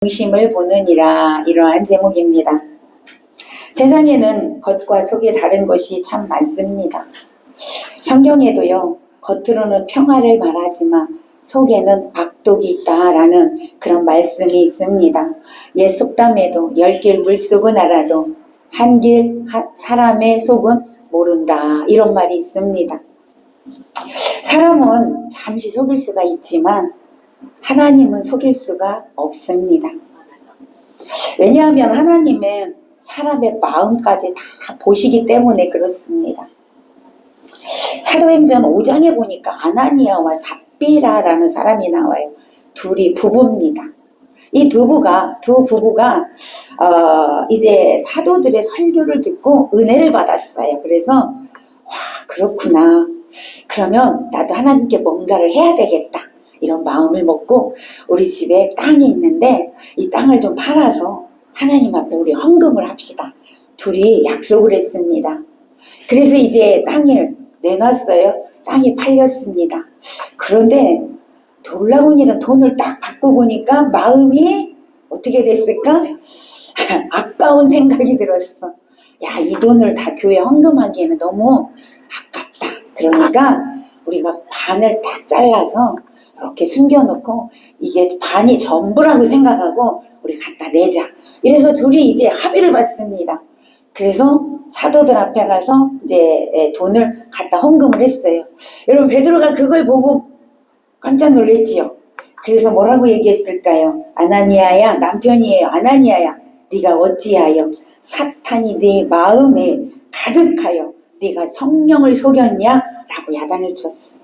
중심을 보느니라. 이러한 제목입니다. 세상에는 겉과 속이 다른 것이 참 많습니다. 성경에도요, 겉으로는 평화를 말하지만 속에는 악독이 있다라는 그런 말씀이 있습니다. 옛 속담에도 10길 물속은 알아도 한 길 사람의 속은 모른다, 이런 말이 있습니다. 사람은 잠시 속일 수가 있지만 하나님은 속일 수가 없습니다. 왜냐하면 하나님은 사람의 마음까지 다 보시기 때문에 그렇습니다. 사도행전 5장에 보니까 아나니아와 삽비라라는 사람이 나와요. 둘이 부부입니다. 이 두 부부가 이제 사도들의 설교를 듣고 은혜를 받았어요. 그래서 와, 그렇구나. 그러면 나도 하나님께 뭔가를 해야 되겠다, 이런 마음을 먹고 우리 집에 땅이 있는데 이 땅을 좀 팔아서 하나님 앞에 우리 헌금을 합시다. 둘이 약속을 했습니다. 그래서 이제 땅을 내놨어요. 땅이 팔렸습니다. 그런데 놀라운 일은 돈을 딱 받고 보니까 마음이 어떻게 됐을까? 아까운 생각이 들었어. 야, 이 돈을 다 교회 헌금하기에는 너무 아깝다. 그러니까 우리가 반을 딱 잘라서 이렇게 숨겨놓고 이게 반이 전부라고 생각하고 우리 갖다 내자. 이래서 둘이 이제 합의를 받습니다. 그래서 사도들 앞에 가서 이제 돈을 갖다 헌금을 했어요. 여러분, 베드로가 그걸 보고 깜짝 놀랐지요. 그래서 뭐라고 얘기했을까요? 아나니아야, 남편이에요. 아나니아야, 네가 어찌하여 사탄이 네 마음에 가득하여 네가 성령을 속였냐? 라고 야단을 쳤어.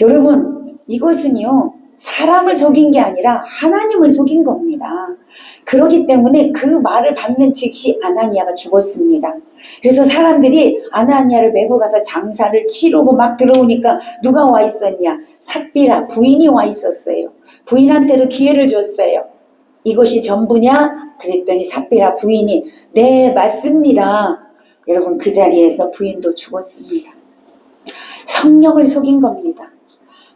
여러분, 이것은요, 사람을 속인 게 아니라 하나님을 속인 겁니다. 그렇기 때문에 그 말을 받는 즉시 아나니아가 죽었습니다. 그래서 사람들이 아나니아를 메고 가서 장사를 치르고 막 들어오니까 누가 와 있었냐? 삽비라 부인이 와 있었어요. 부인한테도 기회를 줬어요. 이것이 전부냐? 그랬더니 삽비라 부인이 네, 맞습니다. 여러분, 그 자리에서 부인도 죽었습니다. 성령을 속인 겁니다.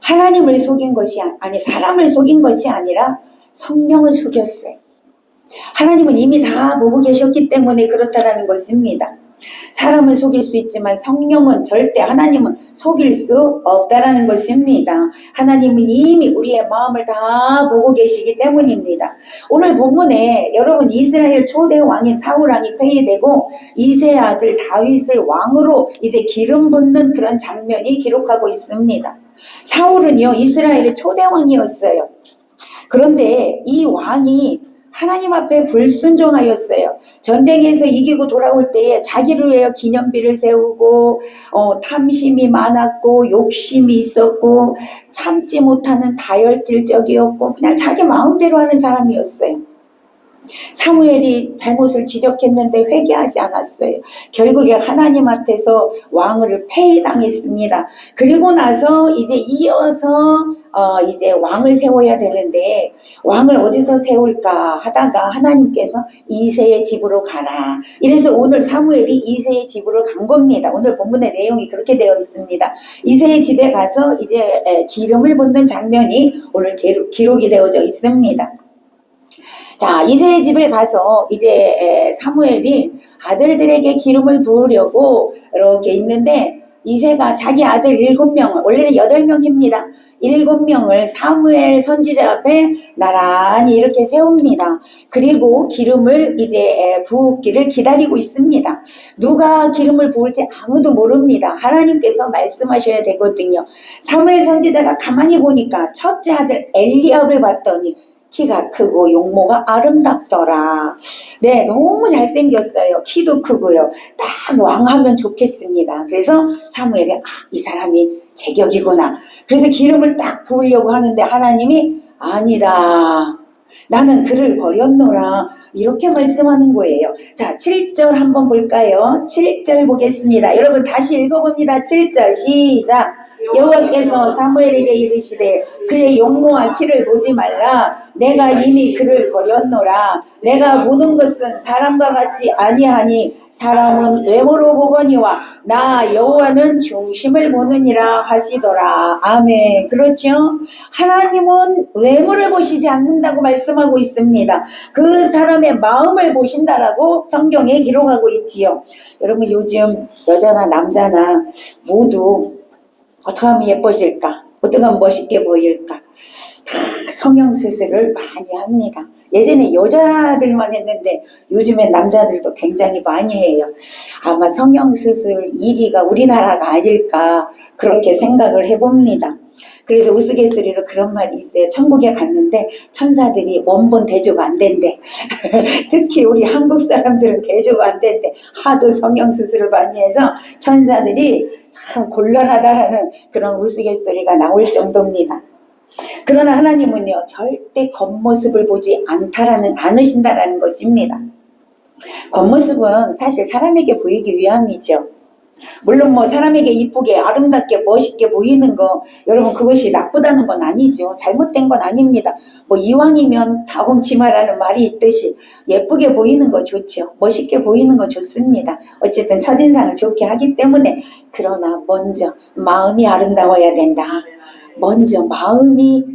하나님을 속인 것이 아니 사람을 속인 것이 아니라 성령을 속였어요. 하나님은 이미 다 보고 계셨기 때문에 그렇다라는 것입니다. 사람은 속일 수 있지만 성령은 절대, 하나님은 속일 수 없다라는 것입니다. 하나님은 이미 우리의 마음을 다 보고 계시기 때문입니다. 오늘 본문에 여러분, 이스라엘 초대 왕인 사울 왕이 폐위되고 이새의 아들 다윗을 왕으로 이제 기름 붓는 그런 장면이 기록하고 있습니다. 사울은요, 이스라엘의 초대 왕이었어요. 그런데 이 왕이 하나님 앞에 불순종하였어요. 전쟁에서 이기고 돌아올 때에 자기를 위하여 기념비를 세우고 탐심이 많았고 욕심이 있었고 참지 못하는 다혈질적이었고 그냥 자기 마음대로 하는 사람이었어요. 사무엘이 잘못을 지적했는데 회개하지 않았어요. 결국에 하나님 앞에서 왕을 폐위당했습니다. 그리고 나서 이제 이어서 이제 왕을 세워야 되는데 왕을 어디서 세울까 하다가 하나님께서 이새의 집으로 가라. 이래서 오늘 사무엘이 이새의 집으로 간 겁니다. 오늘 본문의 내용이 그렇게 되어 있습니다. 이새의 집에 가서 이제 기름을 붓는 장면이 오늘 기록이 되어져 있습니다. 자, 이새의 집을 가서 이제 사무엘이 아들들에게 기름을 부으려고 이렇게 있는데 이새가 자기 아들 7명을, 원래는 8명입니다. 7명을 사무엘 선지자 앞에 나란히 이렇게 세웁니다. 그리고 기름을 이제 부기를 기다리고 있습니다. 누가 기름을 부을지 아무도 모릅니다. 하나님께서 말씀하셔야 되거든요. 사무엘 선지자가 가만히 보니까 첫째 아들 엘리압을 봤더니 키가 크고 용모가 아름답더라. 네, 너무 잘생겼어요. 키도 크고요. 딱 왕하면 좋겠습니다. 그래서 사무엘이 이 사람이 제격이구나. 그래서 기름을 딱 부으려고 하는데 하나님이 아니다. 나는 그를 버렸노라. 이렇게 말씀하는 거예요. 자, 7절 한번 볼까요? 7절 보겠습니다. 여러분 다시 읽어봅니다. 7절 시작. 여호와께서 사무엘에게 이르시되 그의 용모와 키를 보지 말라. 내가 이미 그를 버렸노라. 내가 보는 것은 사람과 같지 아니하니 사람은 외모로 보거니와 나 여호와는 중심을 보느니라 하시더라. 아멘. 그렇죠? 하나님은 외모를 보시지 않는다고 말씀하고 있습니다. 그 사람의 마음을 보신다라고 성경에 기록하고 있지요. 여러분 요즘 여자나 남자나 모두 어떻게 하면 예뻐질까? 어떻게 하면 멋있게 보일까? 다 성형수술을 많이 합니다. 예전에 여자들만 했는데 요즘엔 남자들도 굉장히 많이 해요. 아마 성형수술 1위가 우리나라가 아닐까 그렇게 생각을 해봅니다. 그래서 우스갯소리로 그런 말이 있어요. 천국에 갔는데 천사들이 원본 대조가 안 된대. 특히 우리 한국 사람들은 대조가 안 된대. 하도 성형수술을 많이 해서 천사들이 참 곤란하다라는 그런 우스갯소리가 나올 정도입니다. 그러나 하나님은요 절대 겉모습을 보지 않으신다라는 것입니다. 겉모습은 사실 사람에게 보이기 위함이죠. 물론 뭐 사람에게 이쁘게 아름답게 멋있게 보이는 거 여러분 그것이 나쁘다는 건 아니죠. 잘못된 건 아닙니다. 뭐 이왕이면 다홍치마라는 말이 있듯이 예쁘게 보이는 거 좋죠. 멋있게 보이는 거 좋습니다. 어쨌든 첫인상을 좋게 하기 때문에 그러나 먼저 마음이 아름다워야 된다. 먼저 마음이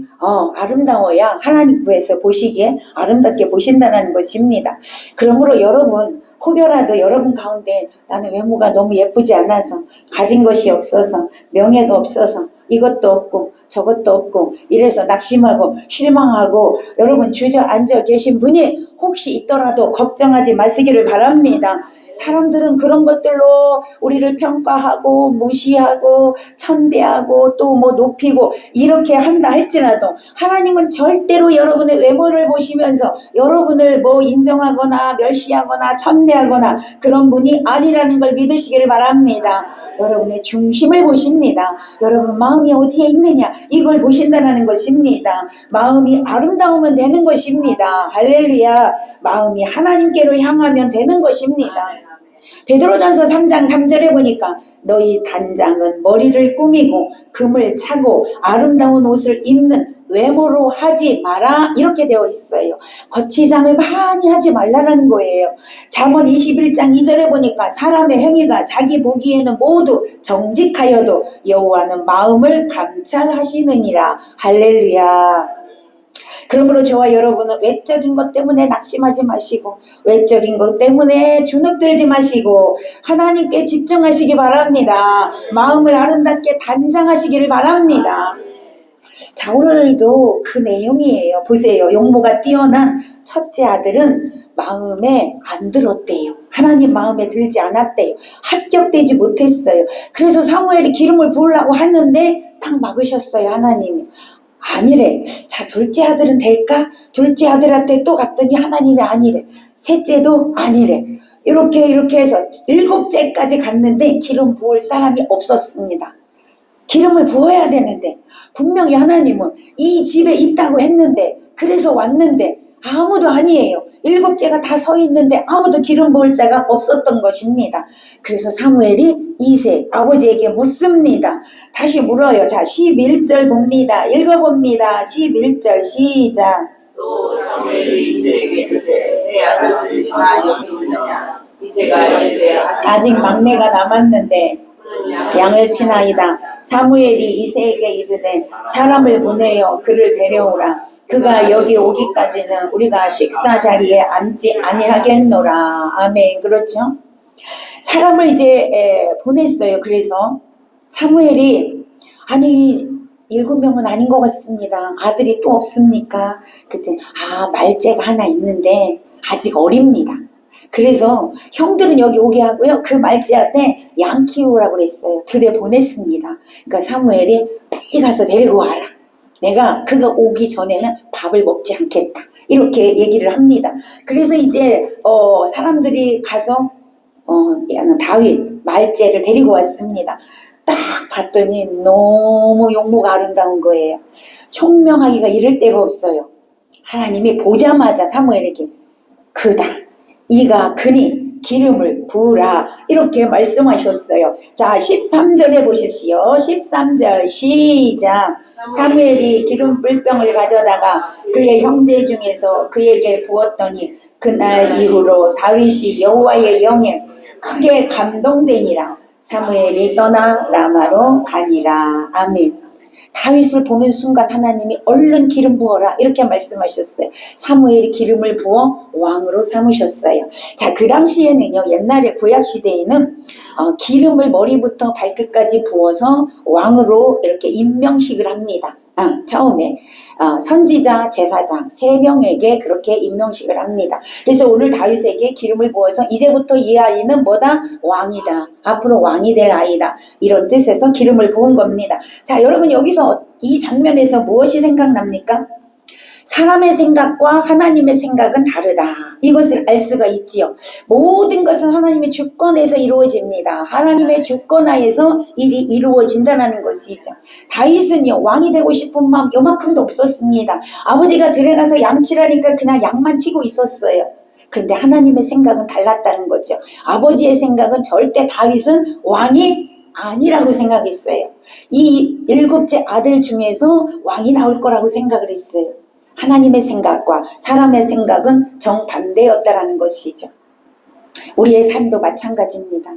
아름다워야 하나님께서 보시기에 아름답게 보신다는 것입니다. 그러므로 여러분 혹여라도 여러분 가운데 나는 외모가 너무 예쁘지 않아서 가진 것이 없어서 명예가 없어서 이것도 없고 저것도 없고 이래서 낙심하고 실망하고 여러분 주저앉아 계신 분이 혹시 있더라도 걱정하지 마시기를 바랍니다. 사람들은 그런 것들로 우리를 평가하고 무시하고 천대하고 또 뭐 높이고 이렇게 한다 할지라도 하나님은 절대로 여러분의 외모를 보시면서 여러분을 뭐 인정하거나 멸시하거나 천대하거나 그런 분이 아니라는 걸 믿으시기를 바랍니다. 여러분의 중심을 보십니다. 여러분 마음이 어디에 있느냐 이걸 보신다는 것입니다. 마음이 아름다우면 되는 것입니다. 할렐루야. 마음이 하나님께로 향하면 되는 것입니다. 베드로전서 3장 3절에 보니까 너희 단장은 머리를 꾸미고 금을 차고 아름다운 옷을 입는 외모로 하지 마라 이렇게 되어 있어요. 거치장을 많이 하지 말라는 거예요. 잠언 21장 2절에 보니까 사람의 행위가 자기 보기에는 모두 정직하여도 여호와는 마음을 감찰하시느니라. 할렐루야. 그러므로 저와 여러분은 외적인 것 때문에 낙심하지 마시고 외적인 것 때문에 주눅들지 마시고 하나님께 집중하시기 바랍니다. 마음을 아름답게 단장하시기를 바랍니다. 자, 오늘도 그 내용이에요. 보세요. 용모가 뛰어난 첫째 아들은 마음에 안 들었대요. 하나님 마음에 들지 않았대요. 합격되지 못했어요. 그래서 사무엘이 기름을 부으려고 하는데 딱 막으셨어요. 하나님이. 아니래. 자, 둘째 아들은 될까? 둘째 아들한테 또 갔더니 하나님이 아니래. 셋째도 아니래. 이렇게 해서 7째까지 갔는데 기름 부을 사람이 없었습니다. 기름을 부어야 되는데 분명히 하나님은 이 집에 있다고 했는데 그래서 왔는데 아무도 아니에요. 7째가 다 서 있는데 아무도 기름 부을 자가 없었던 것입니다. 그래서 사무엘이 이세 아버지에게 묻습니다. 다시 물어요. 자, 11절 봅니다. 읽어봅니다. 11절 시작. 또 사무엘이 이세에게 이르되 내 아들들이 다 여기 있느냐. 이세가 이르되 아직 막내가 남았는데 양을 치나이다. 사무엘이 이세에게 이르되 사람을 보내어 그를 데려오라. 그가 여기 오기까지는 우리가 식사 자리에 앉지 아니하겠노라. 아멘. 그렇죠? 사람을 이제 보냈어요. 그래서 사무엘이 아니 7명은 아닌 것 같습니다. 아들이 또 없습니까? 그때 말째가 하나 있는데 아직 어립니다. 그래서 형들은 여기 오게 하고요. 그 말째한테 양 키우라고 그랬어요. 들에 보냈습니다. 그러니까 사무엘이 빨리 가서 데리고 와라. 내가 그가 오기 전에는 밥을 먹지 않겠다. 이렇게 얘기를 합니다. 그래서 이제 사람들이 가서 다윗 말째를 데리고 왔습니다. 딱 봤더니 너무 용모가 아름다운 거예요. 총명하기가 이를 데가 없어요. 하나님이 보자마자 사무엘에게 그 그다. 이가 그니 기름을 부으라. 이렇게 말씀하셨어요. 자, 13절에 보십시오. 13절 시작. 사무엘이 기름 뿔병을 가져다가 그의 형제 중에서 그에게 부었더니 그날 이후로 다윗이 여호와의 영에 크게 감동되니라. 사무엘이 떠나 라마로 가니라. 아멘. 다윗을 보는 순간 하나님이 얼른 기름 부어라 이렇게 말씀하셨어요. 사무엘이 기름을 부어 왕으로 삼으셨어요. 자, 그 당시에는요, 옛날에 구약시대에는 기름을 머리부터 발끝까지 부어서 왕으로 이렇게 임명식을 합니다. 처음에 선지자, 제사장 3명에게 그렇게 임명식을 합니다. 그래서 오늘 다윗에게 기름을 부어서 이제부터 이 아이는 뭐다? 왕이다. 앞으로 왕이 될 아이다. 이런 뜻에서 기름을 부은 겁니다. 자, 여러분 여기서 이 장면에서 무엇이 생각납니까? 사람의 생각과 하나님의 생각은 다르다. 이것을 알 수가 있지요. 모든 것은 하나님의 주권에서 이루어집니다. 하나님의 주권하에서 일이 이루어진다는 것이죠. 다윗은요, 왕이 되고 싶은 마음 요만큼도 없었습니다. 아버지가 들에 가서 양치라니까 그냥 양만 치고 있었어요. 그런데 하나님의 생각은 달랐다는 거죠. 아버지의 생각은 절대 다윗은 왕이 아니라고 생각했어요. 이 7째 아들 중에서 왕이 나올 거라고 생각을 했어요. 하나님의 생각과 사람의 생각은 정반대였다라는 것이죠. 우리의 삶도 마찬가지입니다.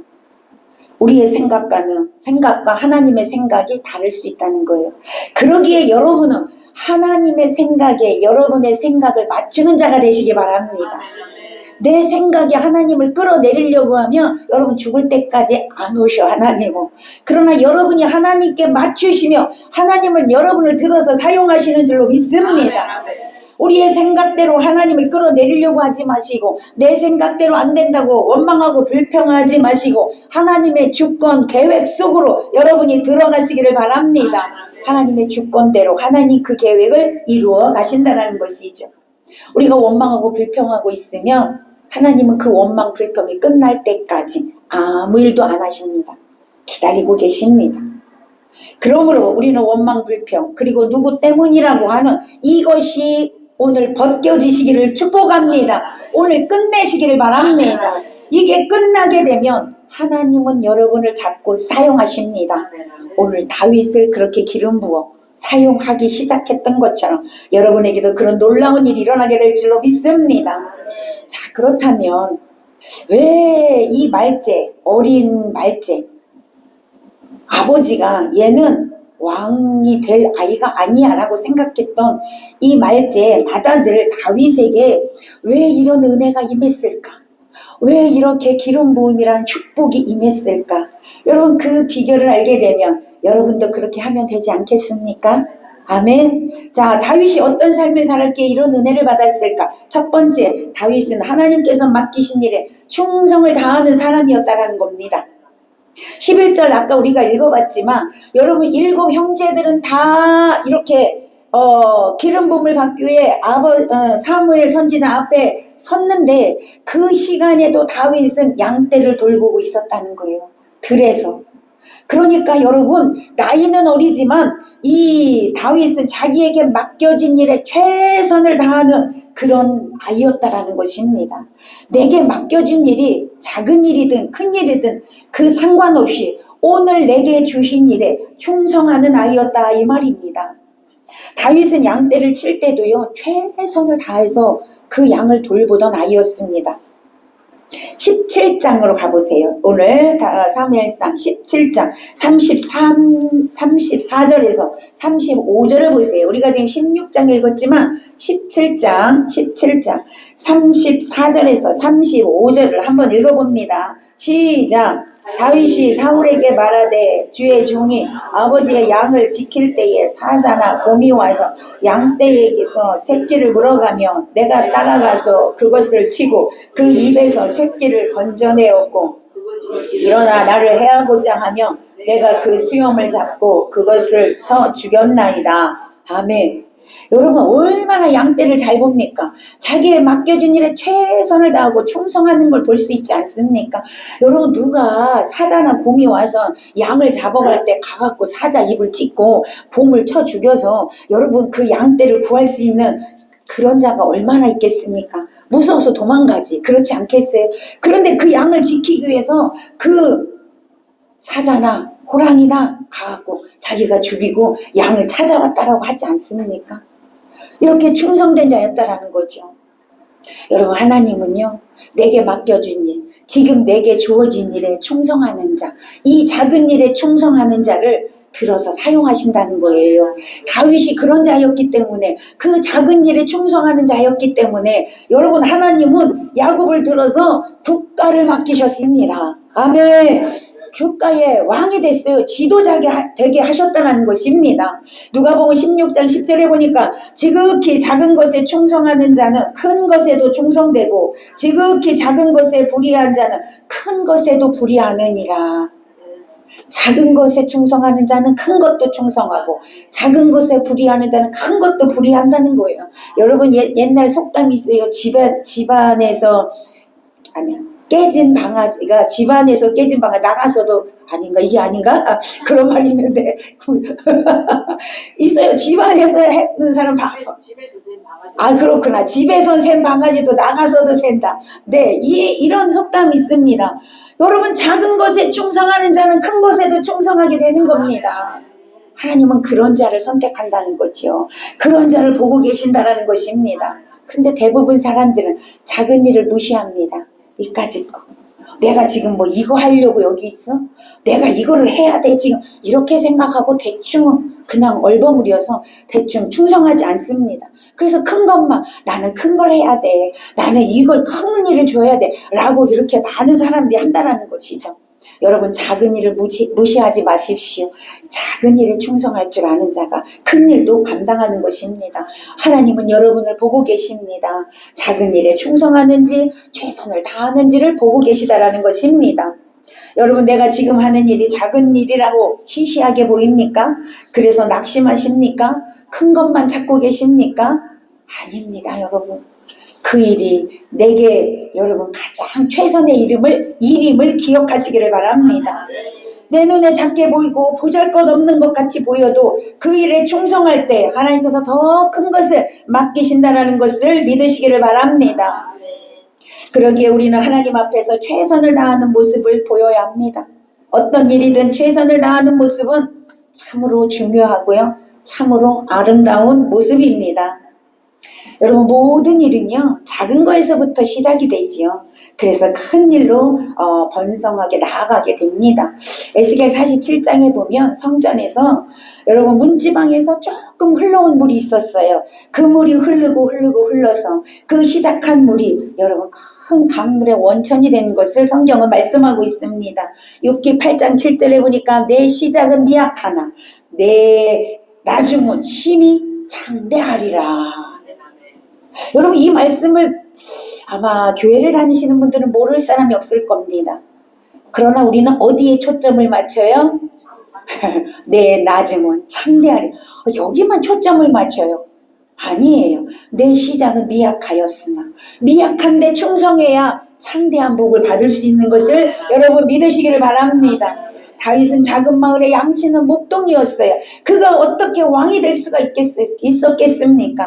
우리의 생각과 하나님의 생각이 다를 수 있다는 거예요. 그러기에 여러분은 하나님의 생각에 여러분의 생각을 맞추는 자가 되시기 바랍니다. 내 생각이 하나님을 끌어내리려고 하면 여러분 죽을 때까지 안 오셔, 하나님은. 그러나 여러분이 하나님께 맞추시며 하나님은 여러분을 들어서 사용하시는 줄로 믿습니다. 우리의 생각대로 하나님을 끌어내리려고 하지 마시고, 내 생각대로 안 된다고 원망하고 불평하지 마시고, 하나님의 주권 계획 속으로 여러분이 들어가시기를 바랍니다. 하나님의 주권대로 하나님 그 계획을 이루어 가신다는 것이죠. 우리가 원망하고 불평하고 있으면 하나님은 그 원망 불평이 끝날 때까지 아무 일도 안 하십니다. 기다리고 계십니다. 그러므로 우리는 원망 불평 그리고 누구 때문이라고 하는 이것이 오늘 벗겨지시기를 축복합니다. 오늘 끝내시기를 바랍니다. 이게 끝나게 되면 하나님은 여러분을 잡고 사용하십니다. 오늘 다윗을 그렇게 기름 부어 사용하기 시작했던 것처럼 여러분에게도 그런 놀라운 일이 일어나게 될 줄로 믿습니다. 자, 그렇다면 왜 이 말제, 어린 말제, 아버지가 얘는 왕이 될 아이가 아니야 라고 생각했던 이 말제 맏아들 다윗에게 왜 이런 은혜가 임했을까? 왜 이렇게 기름 부음이라는 축복이 임했을까? 여러분 그 비결을 알게 되면 여러분도 그렇게 하면 되지 않겠습니까? 아멘. 자, 다윗이 어떤 삶을 살았기에 이런 은혜를 받았을까? 첫 번째, 다윗은 하나님께서 맡기신 일에 충성을 다하는 사람이었다라는 겁니다. 11절 아까 우리가 읽어봤지만 여러분 7 형제들은 다 이렇게 기름 부음을 받기 위해 사무엘 선지자 앞에 섰는데 그 시간에도 다윗은 양떼를 돌보고 있었다는 거예요. 들에서. 그러니까 여러분 나이는 어리지만 이 다윗은 자기에게 맡겨진 일에 최선을 다하는 그런 아이였다라는 것입니다. 내게 맡겨진 일이 작은 일이든 큰 일이든 그 상관없이 오늘 내게 주신 일에 충성하는 아이였다 이 말입니다. 다윗은 양떼를 칠 때도요 최선을 다해서 그 양을 돌보던 아이였습니다. 17장으로 가보세요. 오늘 사무엘상 17장 34절에서 35절을 보세요. 우리가 지금 16장 읽었지만 17장 34절에서 35절을 한번 읽어봅니다. 시작. 다윗이 사울에게 말하되 주의 종이 아버지의 양을 지킬 때에 사자나 곰이 와서 양떼에게서 새끼를 물어가며 내가 따라가서 그것을 치고 그 입에서 새끼를 건져내었고 일어나 나를 해하고자 하며 내가 그 수염을 잡고 그것을 쳐 죽였나이다. 아멘. 여러분 얼마나 양떼를 잘 봅니까? 자기의 맡겨진 일에 최선을 다하고 충성하는 걸 볼 수 있지 않습니까? 여러분 누가 사자나 곰이 와서 양을 잡아갈 때 가갖고 사자 입을 찢고 곰을 쳐 죽여서 여러분 그 양떼를 구할 수 있는 그런 자가 얼마나 있겠습니까? 무서워서 도망가지. 그렇지 않겠어요? 그런데 그 양을 지키기 위해서 그 사자나 호랑이나 가갖고 자기가 죽이고 양을 찾아왔다라고 하지 않습니까? 이렇게 충성된 자였다라는 거죠. 여러분, 하나님은요, 내게 맡겨준 일, 지금 내게 주어진 일에 충성하는 자, 이 작은 일에 충성하는 자를 들어서 사용하신다는 거예요. 다윗이 그런 자였기 때문에, 그 작은 일에 충성하는 자였기 때문에 여러분, 하나님은 야곱을 들어서 국가를 맡기셨습니다. 아멘. 국가의 왕이 됐어요. 지도자가 되게 하셨다는 것입니다. 누가복음 16장 10절에 보니까 지극히 작은 것에 충성하는 자는 큰 것에도 충성되고 지극히 작은 것에 불의한 자는 큰 것에도 불의하느니라. 작은 것에 충성하는 자는 큰 것도 충성하고 작은 것에 불의하는 자는 큰 것도 불의한다는 거예요. 여러분, 옛날 속담이 있어요. 집안에서 아니야. 깨진 방아지가 집안에서 깨진 방아 나가서도 아닌가 이게 아닌가 그런 말이 있는데 있어요. 집안에서 했는 사람 집에서 샌 방아지. 그렇구나. 집에서 샌 방아지도 나가서도 샌다. 네, 이런 속담이 있습니다. 여러분, 작은 것에 충성하는 자는 큰 것에도 충성하게 되는 겁니다. 하나님은 그런 자를 선택한다는 거죠. 그런 자를 보고 계신다라는 것입니다. 근데 대부분 사람들은 작은 일을 무시합니다. 이까짓 거. 내가 지금 뭐 이거 하려고 여기 있어? 내가 이거를 해야 돼 지금 이렇게 생각하고 대충 그냥 얼버무려서 대충 충성하지 않습니다. 그래서 큰 것만 나는 큰 걸 해야 돼. 나는 이걸 큰 일을 줘야 돼. 라고 이렇게 많은 사람들이 한다는 것이죠. 여러분, 작은 일을 무시하지 마십시오. 작은 일을 충성할 줄 아는 자가 큰 일도 감당하는 것입니다. 하나님은 여러분을 보고 계십니다. 작은 일에 충성하는지 최선을 다하는지를 보고 계시다라는 것입니다. 여러분, 내가 지금 하는 일이 작은 일이라고 시시하게 보입니까? 그래서 낙심하십니까? 큰 것만 찾고 계십니까? 아닙니다, 여러분. 그 일이 내게 여러분 가장 최선의 일임을 기억하시기를 바랍니다. 내 눈에 작게 보이고 보잘것없는 것 같이 보여도 그 일에 충성할 때 하나님께서 더 큰 것을 맡기신다는 것을 믿으시기를 바랍니다. 그러기에 우리는 하나님 앞에서 최선을 다하는 모습을 보여야 합니다. 어떤 일이든 최선을 다하는 모습은 참으로 중요하고요. 참으로 아름다운 모습입니다. 여러분, 모든 일은요 작은 거에서부터 시작이 되지요. 그래서 큰 일로 번성하게 나아가게 됩니다. 에스겔 47장에 보면 성전에서 여러분 문지방에서 조금 흘러온 물이 있었어요. 그 물이 흘러서 그 시작한 물이 여러분 큰 강물의 원천이 된 것을 성경은 말씀하고 있습니다. 욥기 8장 7절에 보니까 내 시작은 미약하나 내 나중은 심히 장대하리라. 여러분, 이 말씀을 아마 교회를 다니시는 분들은 모를 사람이 없을 겁니다. 그러나 우리는 어디에 초점을 맞춰요? 내 나중은 창대하리. 여기만 초점을 맞춰요. 아니에요. 내 시작은 미약하였으나 미약한데 충성해야 창대한 복을 받을 수 있는 것을 여러분 믿으시기를 바랍니다. 다윗은 작은 마을의 양치는 목동이었어요. 그가 어떻게 왕이 될 수가 있었겠습니까?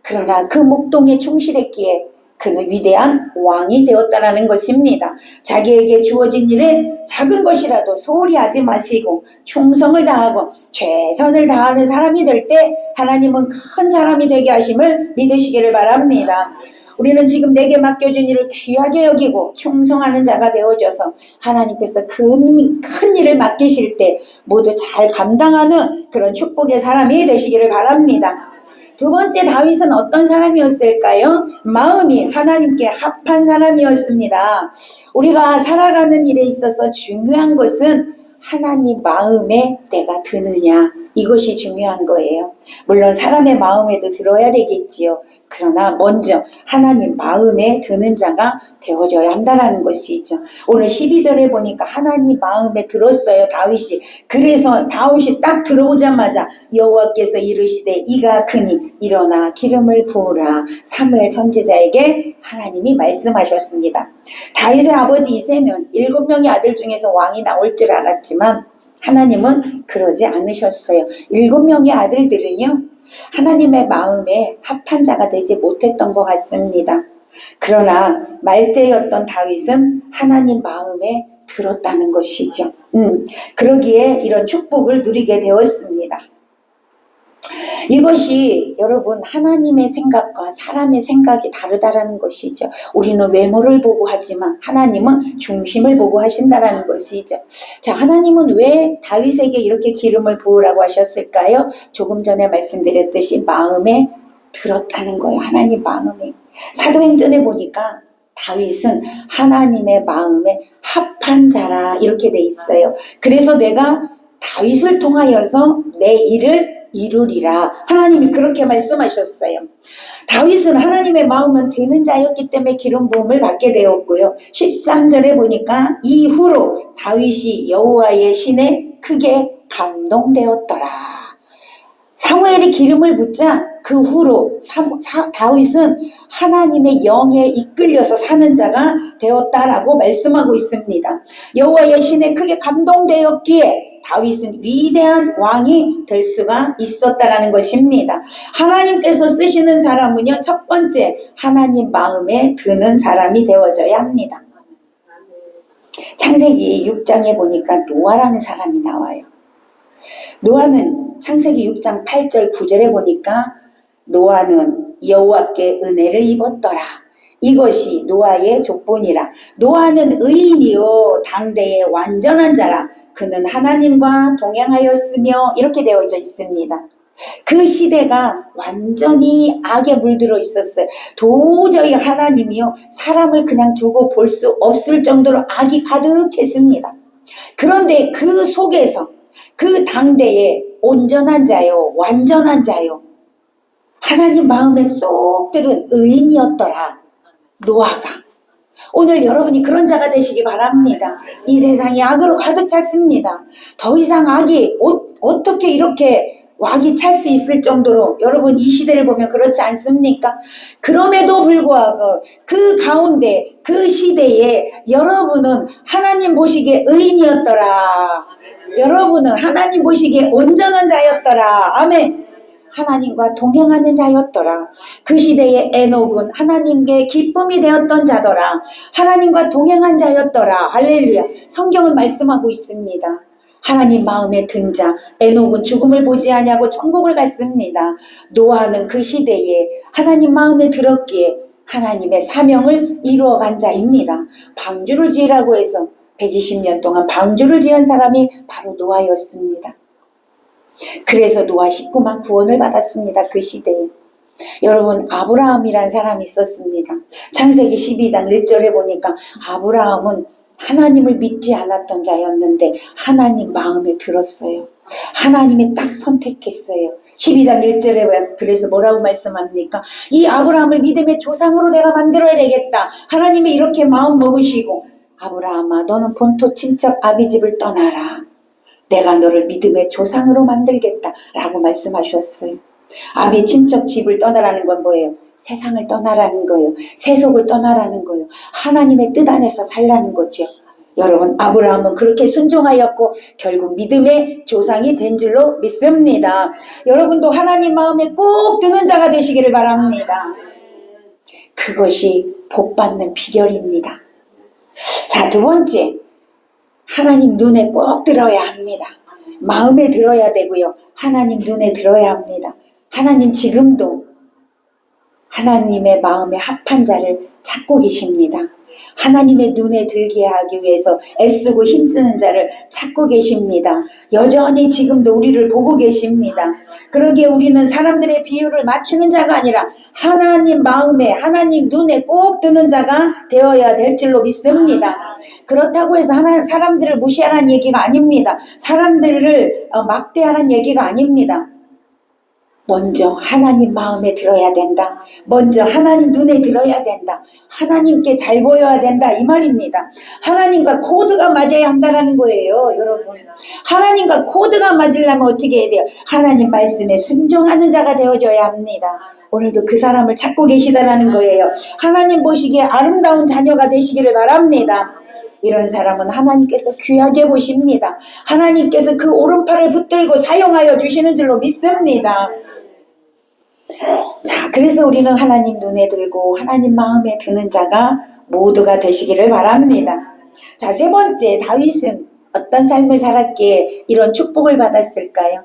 그러나 그 목동에 충실했기에 그는 위대한 왕이 되었다는 것입니다. 자기에게 주어진 일에 작은 것이라도 소홀히 하지 마시고 충성을 다하고 최선을 다하는 사람이 될 때 하나님은 큰 사람이 되게 하심을 믿으시기를 바랍니다. 우리는 지금 내게 맡겨준 일을 귀하게 여기고 충성하는 자가 되어져서 하나님께서 큰 일을 맡기실 때 모두 잘 감당하는 그런 축복의 사람이 되시기를 바랍니다. 두 번째, 다윗은 어떤 사람이었을까요? 마음이 하나님께 합한 사람이었습니다. 우리가 살아가는 일에 있어서 중요한 것은 하나님 마음에 내가 드느냐, 이것이 중요한 거예요. 물론 사람의 마음에도 들어야 되겠지요. 그러나 먼저 하나님 마음에 드는 자가 되어져야 한다는 것이죠. 오늘 12절에 보니까 하나님 마음에 들었어요, 다윗이. 그래서 다윗이 딱 들어오자마자 여호와께서 이르시되 이가 크니 일어나 기름을 부으라. 사무엘 선지자에게 하나님이 말씀하셨습니다. 다윗의 아버지 이새는 7명의 아들 중에서 왕이 나올 줄 알았지만 하나님은 그러지 않으셨어요. 7명의 아들들은요 하나님의 마음에 합한 자가 되지 못했던 것 같습니다. 그러나 말제였던 다윗은 하나님 마음에 들었다는 것이죠. 그러기에 이런 축복을 누리게 되었습니다. 이것이 여러분 하나님의 생각과 사람의 생각이 다르다라는 것이죠. 우리는 외모를 보고 하지만 하나님은 중심을 보고 하신다라는 것이죠. 자, 하나님은 왜 다윗에게 이렇게 기름을 부으라고 하셨을까요? 조금 전에 말씀드렸듯이 마음에 들었다는 거예요. 하나님 마음에. 사도행전에 보니까 다윗은 하나님의 마음에 합한 자라 이렇게 돼 있어요. 그래서 내가 다윗을 통하여서 내 일을 이루리라. 하나님이 그렇게 말씀하셨어요. 다윗은 하나님의 마음은 드는 자였기 때문에 기름 부음을 받게 되었고요. 13절에 보니까 이후로 다윗이 여호와의 신에 크게 감동되었더라. 사무엘이 기름을 붓자 그 후로 다윗은 하나님의 영에 이끌려서 사는 자가 되었다라고 말씀하고 있습니다. 여호와의 신에 크게 감동되었기에 다윗은 위대한 왕이 될 수가 있었다라는 것입니다. 하나님께서 쓰시는 사람은요, 첫 번째 하나님 마음에 드는 사람이 되어져야 합니다. 창세기 6장에 보니까 노아라는 사람이 나와요. 노아는 창세기 6장 8절 9절에 보니까 노아는 여호와께 은혜를 입었더라. 이것이 노아의 족본이라. 노아는 의인이요 당대의 완전한 자라. 그는 하나님과 동행하였으며 이렇게 되어져 있습니다. 그 시대가 완전히 악에 물들어 있었어요. 도저히 하나님이요 사람을 그냥 두고 볼 수 없을 정도로 악이 가득했습니다. 그런데 그 속에서 그 당대에 온전한 자요 완전한 자요 하나님 마음에 쏙 들은 의인이었더라. 노아가. 오늘 여러분이 그런 자가 되시기 바랍니다. 이 세상이 악으로 가득 찼습니다. 더 이상 악이 어떻게 이렇게 왁이 찰 수 있을 정도로 여러분 이 시대를 보면 그렇지 않습니까? 그럼에도 불구하고 그 가운데 그 시대에 여러분은 하나님 보시기에 의인이었더라. 여러분은 하나님 보시기에 온전한 자였더라. 아멘. 하나님과 동행하는 자였더라. 그 시대의 에녹은 하나님께 기쁨이 되었던 자더라. 하나님과 동행한 자였더라. 할렐루야. 성경은 말씀하고 있습니다. 하나님 마음에 든 자, 에녹은 죽음을 보지 아니하고 천국을 갔습니다. 노아는 그 시대에 하나님 마음에 들었기에 하나님의 사명을 이루어간 자입니다. 방주를 지으라고 해서 120년 동안 방주를 지은 사람이 바로 노아였습니다. 그래서 노아 식구만 구원을 받았습니다. 그 시대에. 여러분 아브라함이란 사람이 있었습니다. 창세기 12장 1절에 보니까 아브라함은 하나님을 믿지 않았던 자였는데 하나님 마음에 들었어요. 하나님이 딱 선택했어요. 12장 1절에 그래서 뭐라고 말씀합니까? 이 아브라함을 믿음의 조상으로 내가 만들어야 되겠다. 하나님이 이렇게 마음 먹으시고 아브라함아 너는 본토 친척 아비집을 떠나라. 내가 너를 믿음의 조상으로 만들겠다 라고 말씀하셨어요. 아비 친척 집을 떠나라는 건 뭐예요? 세상을 떠나라는 거예요. 세속을 떠나라는 거예요. 하나님의 뜻 안에서 살라는 거죠. 여러분 아브라함은 그렇게 순종하였고 결국 믿음의 조상이 된 줄로 믿습니다. 여러분도 하나님 마음에 꼭 드는 자가 되시기를 바랍니다. 그것이 복받는 비결입니다. 자, 두 번째 하나님 눈에 꼭 들어야 합니다. 마음에 들어야 되고요. 하나님 눈에 들어야 합니다. 하나님 지금도 하나님의 마음에 합한 자를 찾고 계십니다. 하나님의 눈에 들게 하기 위해서 애쓰고 힘쓰는 자를 찾고 계십니다. 여전히 지금도 우리를 보고 계십니다. 그러기에 우리는 사람들의 비율을 맞추는 자가 아니라 하나님 마음에 하나님 눈에 꼭 드는 자가 되어야 될 줄로 믿습니다. 그렇다고 해서 사람들을 무시하라는 얘기가 아닙니다. 사람들을 막대하라는 얘기가 아닙니다. 먼저 하나님 마음에 들어야 된다. 먼저 하나님 눈에 들어야 된다. 하나님께 잘 보여야 된다. 이 말입니다. 하나님과 코드가 맞아야 한다는 거예요. 여러분 하나님과 코드가 맞으려면 어떻게 해야 돼요? 하나님 말씀에 순종하는 자가 되어줘야 합니다. 오늘도 그 사람을 찾고 계시다는 거예요. 하나님 보시기에 아름다운 자녀가 되시기를 바랍니다. 이런 사람은 하나님께서 귀하게 보십니다. 하나님께서 그 오른팔을 붙들고 사용하여 주시는 줄로 믿습니다. 자, 그래서 우리는 하나님 눈에 들고 하나님 마음에 드는 자가 모두가 되시기를 바랍니다. 자, 세 번째, 다윗은 어떤 삶을 살았기에 이런 축복을 받았을까요?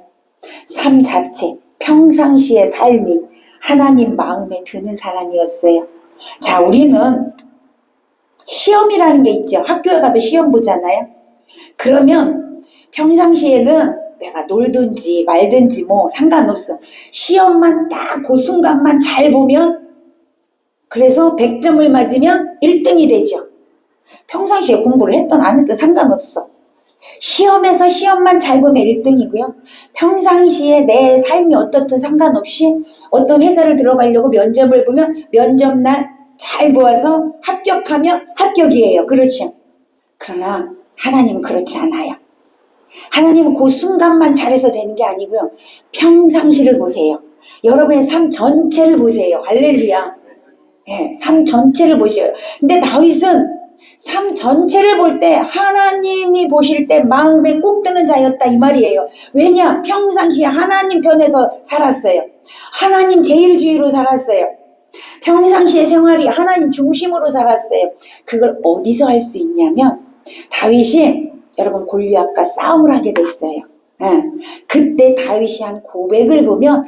삶 자체, 평상시의 삶이 하나님 마음에 드는 사람이었어요. 자, 우리는 시험이라는 게 있죠. 학교에 가도 시험 보잖아요. 그러면 평상시에는 내가 놀든지 말든지 뭐 상관없어. 시험만 딱 그 순간만 잘 보면, 그래서 100점을 맞으면 1등이 되죠. 평상시에 공부를 했던 안 했던 상관없어. 시험에서 시험만 잘 보면 1등이고요. 평상시에 내 삶이 어떻든 상관없이 어떤 회사를 들어가려고 면접을 보면 면접날 잘 보아서 합격하면 합격이에요. 그렇죠? 그러나 하나님은 그렇지 않아요. 하나님은 그 순간만 잘해서 되는 게 아니고요. 평상시를 보세요. 여러분의 삶 전체를 보세요. 할렐루야. 네, 삶 전체를 보셔요. 근데 다윗은 삶 전체를 볼 때 하나님이 보실 때 마음에 꼭 드는 자였다 이 말이에요. 왜냐? 평상시에 하나님 편에서 살았어요. 하나님 제일주의로 살았어요. 평상시의 생활이 하나님 중심으로 살았어요. 그걸 어디서 할 수 있냐면 다윗이 여러분 골리앗과 싸움을 하게 됐어요. 그때 다윗이 한 고백을 보면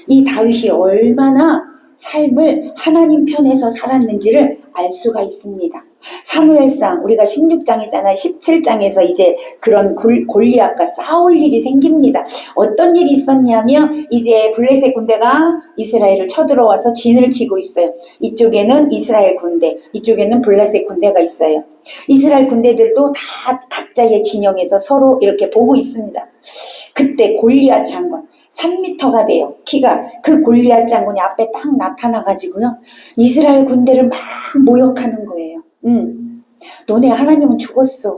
이 다윗이 얼마나 삶을 하나님 편에서 살았는지를 알 수가 있습니다. 사무엘상 우리가 16장이잖아요. 17장에서 이제 그런 골리앗과 싸울 일이 생깁니다. 어떤 일이 있었냐면 이제 블레셋 군대가 이스라엘을 쳐들어와서 진을 치고 있어요. 이쪽에는 이스라엘 군대, 이쪽에는 블레셋 군대가 있어요. 이스라엘 군대들도 다 각자의 진영에서 서로 이렇게 보고 있습니다. 그때 골리앗 장군 3m가 돼요. 키가. 그 골리앗 장군이 앞에 딱 나타나가지고요. 이스라엘 군대를 막 모욕하는 거예요. 너네 하나님은 죽었어.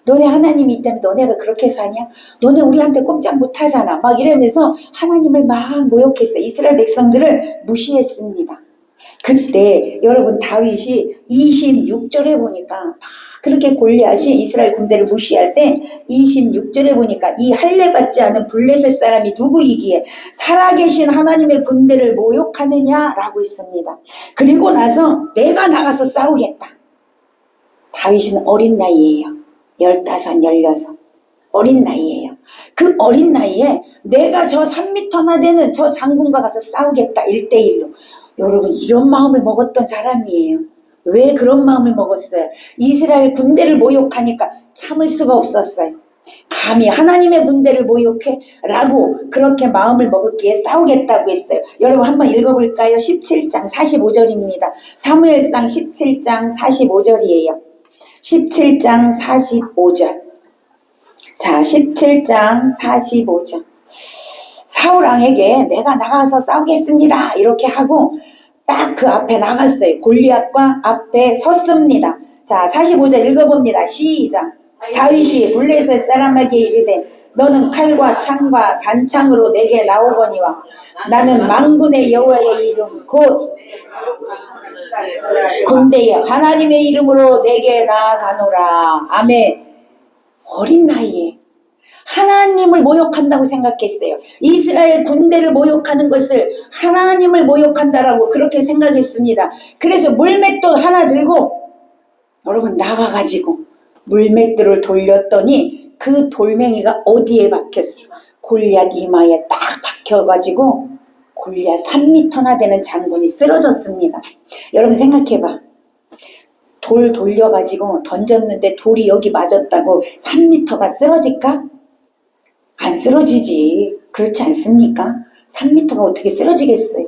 너네 하나님이 있다면 너네가 그렇게 사냐? 너네 우리한테 꼼짝 못하잖아. 막 이러면서 하나님을 막 모욕했어. 이스라엘 백성들을 무시했습니다. 그때 여러분 다윗이 26절에 보니까 막 그렇게 골리앗이 이스라엘 군대를 무시할 때 26절에 보니까 이 할례 받지 않은 블레셋 사람이 누구이기에 살아계신 하나님의 군대를 모욕하느냐라고 있습니다. 그리고 나서 내가 나가서 싸우겠다. 다윗은 어린 나이예요. 15, 16 어린 나이예요. 그 어린 나이에 내가 저 3m나 되는 저 장군과 가서 싸우겠다. 1대1로. 여러분 이런 마음을 먹었던 사람이에요. 왜 그런 마음을 먹었어요? 이스라엘 군대를 모욕하니까 참을 수가 없었어요. 감히 하나님의 군대를 모욕해? 라고 그렇게 마음을 먹었기에 싸우겠다고 했어요. 여러분 한번 읽어볼까요? 17장 45절입니다. 사무엘상 17장 45절이에요. 17장 45절. 자, 17장 45절. 사울 왕에게 내가 나가서 싸우겠습니다. 이렇게 하고 딱 그 앞에 나갔어요. 골리앗과 앞에 섰습니다. 자, 45절 읽어봅니다. 시작. 다윗이 블레셋 사람에게 이르되 너는 칼과 창과 단창으로 내게 나오거니와 나는 만군의 여호와의 이름 곧 군대의 하나님의 이름으로 내게 나아가노라. 아멘. 어린 나이에 하나님을 모욕한다고 생각했어요. 이스라엘 군대를 모욕하는 것을 하나님을 모욕한다라고 그렇게 생각했습니다. 그래서 물맷돌 하나 들고 여러분 나가가지고 물맷돌을 돌렸더니 그 돌멩이가 어디에 박혔어? 골리앗 이마에 딱 박혀가지고 골리앗 3m나 되는 장군이 쓰러졌습니다. 여러분 생각해봐. 돌 돌려가지고 던졌는데 돌이 여기 맞았다고 3m가 쓰러질까? 안 쓰러지지. 그렇지 않습니까? 3m가 어떻게 쓰러지겠어요?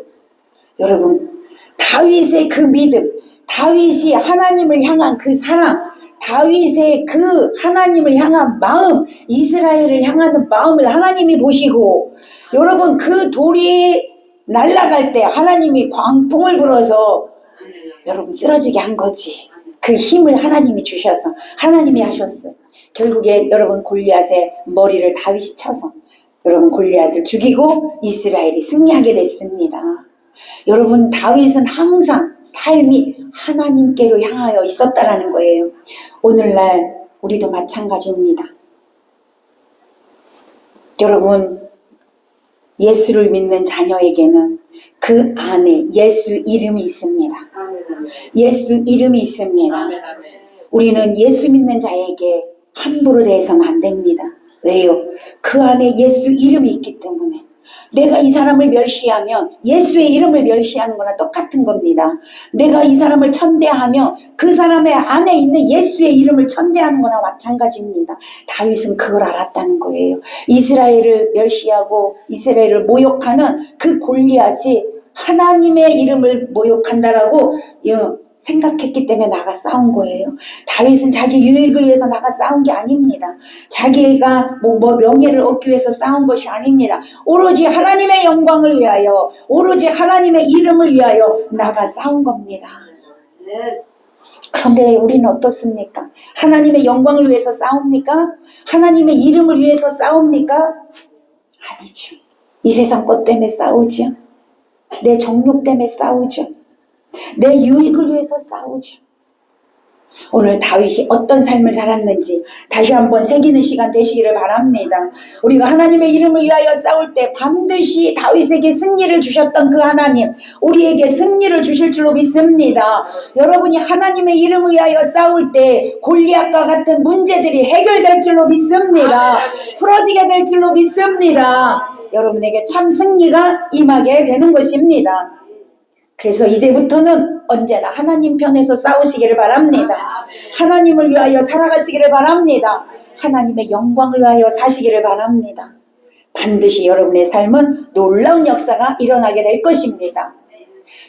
여러분 다윗의 그 믿음, 다윗이 하나님을 향한 그 사랑, 다윗의 그 하나님을 향한 마음, 이스라엘을 향하는 마음을 하나님이 보시고 여러분 그 돌이 날아갈 때 하나님이 광풍을 불어서 여러분 쓰러지게 한 거지. 그 힘을 하나님이 주셔서 하나님이 하셨어요. 결국에 여러분 골리앗의 머리를 다윗이 쳐서 여러분 골리앗을 죽이고 이스라엘이 승리하게 됐습니다. 여러분 다윗은 항상 삶이 하나님께로 향하여 있었다라는 거예요. 오늘날 우리도 마찬가지입니다. 여러분 예수를 믿는 자녀에게는 그 안에 예수 이름이 있습니다. 예수 이름이 있습니다. 우리는 예수 믿는 자에게 함부로 대해서는 안 됩니다. 왜요? 그 안에 예수 이름이 있기 때문에. 내가 이 사람을 멸시하면 예수의 이름을 멸시하는 거나 똑같은 겁니다. 내가 이 사람을 천대하면 그 사람의 안에 있는 예수의 이름을 천대하는 거나 마찬가지입니다. 다윗은 그걸 알았다는 거예요. 이스라엘을 멸시하고 이스라엘을 모욕하는 그 골리앗이 하나님의 이름을 모욕한다라고 생각했기 때문에 나가 싸운 거예요. 다윗은 자기 유익을 위해서 나가 싸운 게 아닙니다. 자기가 명예를 얻기 위해서 싸운 것이 아닙니다. 오로지 하나님의 영광을 위하여, 오로지 하나님의 이름을 위하여 나가 싸운 겁니다. 그런데 우리는 어떻습니까? 하나님의 영광을 위해서 싸웁니까? 하나님의 이름을 위해서 싸웁니까? 아니죠. 이 세상 것 때문에 싸우죠. 내 정욕 때문에 싸우죠. 내 유익을 위해서 싸우죠. 오늘 다윗이 어떤 삶을 살았는지 다시 한번 새기는 시간 되시기를 바랍니다. 우리가 하나님의 이름을 위하여 싸울 때 반드시 다윗에게 승리를 주셨던 그 하나님, 우리에게 승리를 주실 줄로 믿습니다. 여러분이 하나님의 이름을 위하여 싸울 때 골리앗과 같은 문제들이 해결될 줄로 믿습니다. 풀어지게 될 줄로 믿습니다. 여러분에게 참 승리가 임하게 되는 것입니다. 그래서 이제부터는 언제나 하나님 편에서 싸우시기를 바랍니다. 하나님을 위하여 살아가시기를 바랍니다. 하나님의 영광을 위하여 사시기를 바랍니다. 반드시 여러분의 삶은 놀라운 역사가 일어나게 될 것입니다.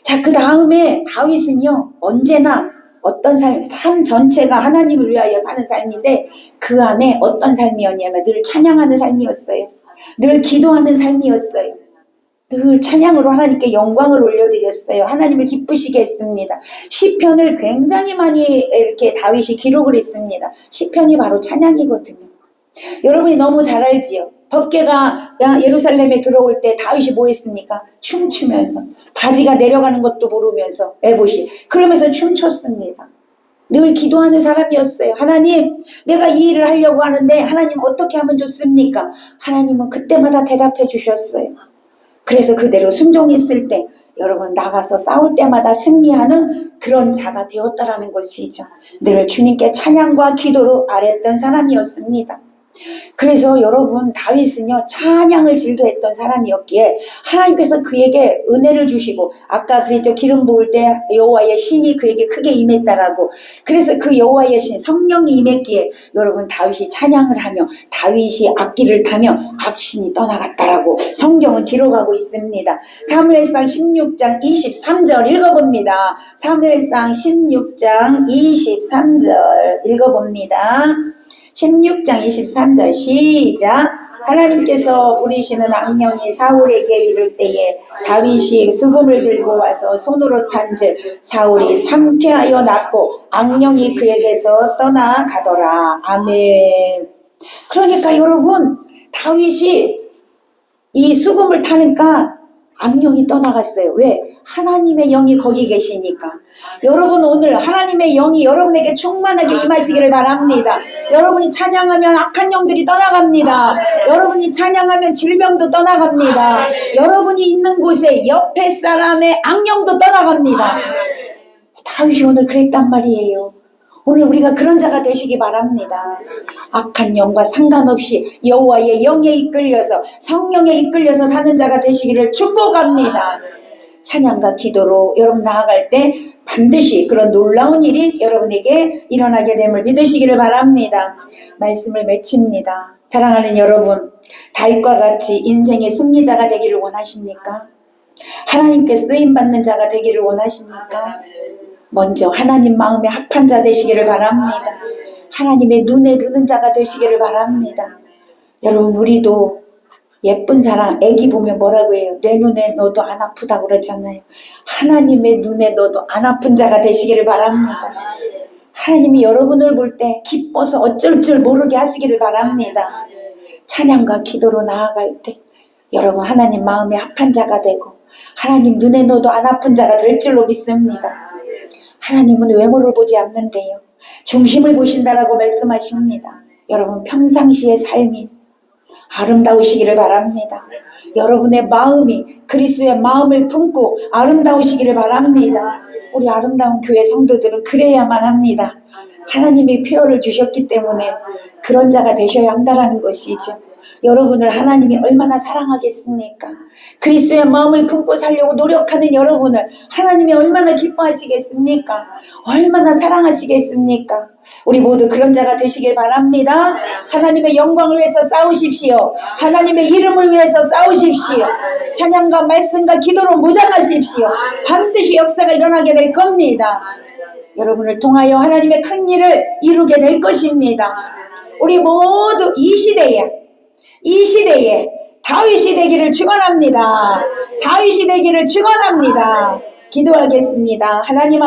자, 그 다음에 다윗은요, 언제나 어떤 삶 전체가 하나님을 위하여 사는 삶인데 그 안에 어떤 삶이었냐면 늘 찬양하는 삶이었어요. 늘 기도하는 삶이었어요. 늘 찬양으로 하나님께 영광을 올려드렸어요. 하나님을 기쁘시게 했습니다. 시편을 굉장히 많이 이렇게 다윗이 기록을 했습니다. 시편이 바로 찬양이거든요. 여러분이 너무 잘 알지요. 법궤가 예루살렘에 들어올 때 다윗이 뭐 했습니까? 춤추면서 바지가 내려가는 것도 모르면서 에봇이 그러면서 춤췄습니다. 늘 기도하는 사람이었어요. 하나님, 내가 이 일을 하려고 하는데 하나님 어떻게 하면 좋습니까? 하나님은 그때마다 대답해 주셨어요. 그래서 그대로 순종했을 때 여러분 나가서 싸울 때마다 승리하는 그런 자가 되었다라는 것이죠. 늘 주님께 찬양과 기도로 아랬던 사람이었습니다. 그래서 여러분 다윗은요 찬양을 즐겨했던 사람이었기에 하나님께서 그에게 은혜를 주시고 아까 그랬죠. 기름 부을 때 여호와의 신이 그에게 크게 임했다라고. 그래서 그 여호와의 신 성령이 임했기에 여러분 다윗이 찬양을 하며 다윗이 악기를 타며 악신이 떠나갔다라고 성경은 기록하고 있습니다. 사무엘상 16장 23절 읽어봅니다. 사무엘상 16장 23절 읽어봅니다. 16장 23절 시작. 하나님께서 부리시는 악령이 사울에게 이를 때에 다윗이 수금을 들고 와서 손으로 탄즉 사울이 상쾌하여 낫고 악령이 그에게서 떠나가더라. 아멘. 그러니까 여러분 다윗이 이 수금을 타니까 악령이 떠나갔어요. 왜? 하나님의 영이 거기 계시니까. 여러분 오늘 하나님의 영이 여러분에게 충만하게 임하시기를 바랍니다. 여러분이 찬양하면 악한 영들이 떠나갑니다. 여러분이 찬양하면 질병도 떠나갑니다. 여러분이 있는 곳에 옆에 사람의 악령도 떠나갑니다. 다윗이 오늘 그랬단 말이에요. 오늘 우리가 그런 자가 되시기 바랍니다. 악한 영과 상관없이 여호와의 영에 이끌려서 성령에 이끌려서 사는 자가 되시기를 축복합니다. 찬양과 기도로 여러분 나아갈 때 반드시 그런 놀라운 일이 여러분에게 일어나게 됨을 믿으시기를 바랍니다. 말씀을 맺힙니다. 사랑하는 여러분, 다윗과 같이 인생의 승리자가 되기를 원하십니까? 하나님께 쓰임받는 자가 되기를 원하십니까? 먼저 하나님 마음에 합한 자 되시기를 바랍니다. 하나님의 눈에 드는 자가 되시기를 바랍니다. 여러분 우리도 예쁜 사람 애기 보면 뭐라고 해요? 내 눈에 넣어도 안 아프다고 그러잖아요. 하나님의 눈에 넣어도 안 아픈 자가 되시기를 바랍니다. 하나님이 여러분을 볼 때 기뻐서 어쩔 줄 모르게 하시기를 바랍니다. 찬양과 기도로 나아갈 때 여러분 하나님 마음에 합한 자가 되고 하나님 눈에 넣어도 안 아픈 자가 될 줄로 믿습니다. 하나님은 외모를 보지 않는데요. 중심을 보신다라고 말씀하십니다. 여러분 평상시의 삶이 아름다우시기를 바랍니다. 여러분의 마음이 그리스도의 마음을 품고 아름다우시기를 바랍니다. 우리 아름다운 교회 성도들은 그래야만 합니다. 하나님이 표현을 주셨기 때문에 그런 자가 되셔야 한다는 것이죠. 여러분을 하나님이 얼마나 사랑하겠습니까? 그리스도의 마음을 품고 살려고 노력하는 여러분을 하나님이 얼마나 기뻐하시겠습니까? 얼마나 사랑하시겠습니까? 우리 모두 그런 자가 되시길 바랍니다. 하나님의 영광을 위해서 싸우십시오. 하나님의 이름을 위해서 싸우십시오. 찬양과 말씀과 기도로 무장하십시오. 반드시 역사가 일어나게 될 겁니다. 여러분을 통하여 하나님의 큰 일을 이루게 될 것입니다. 우리 모두 이 시대에 다윗이 되기를 축원합니다. 다윗이 되기를 축원합니다. 기도하겠습니다. 하나님 아버지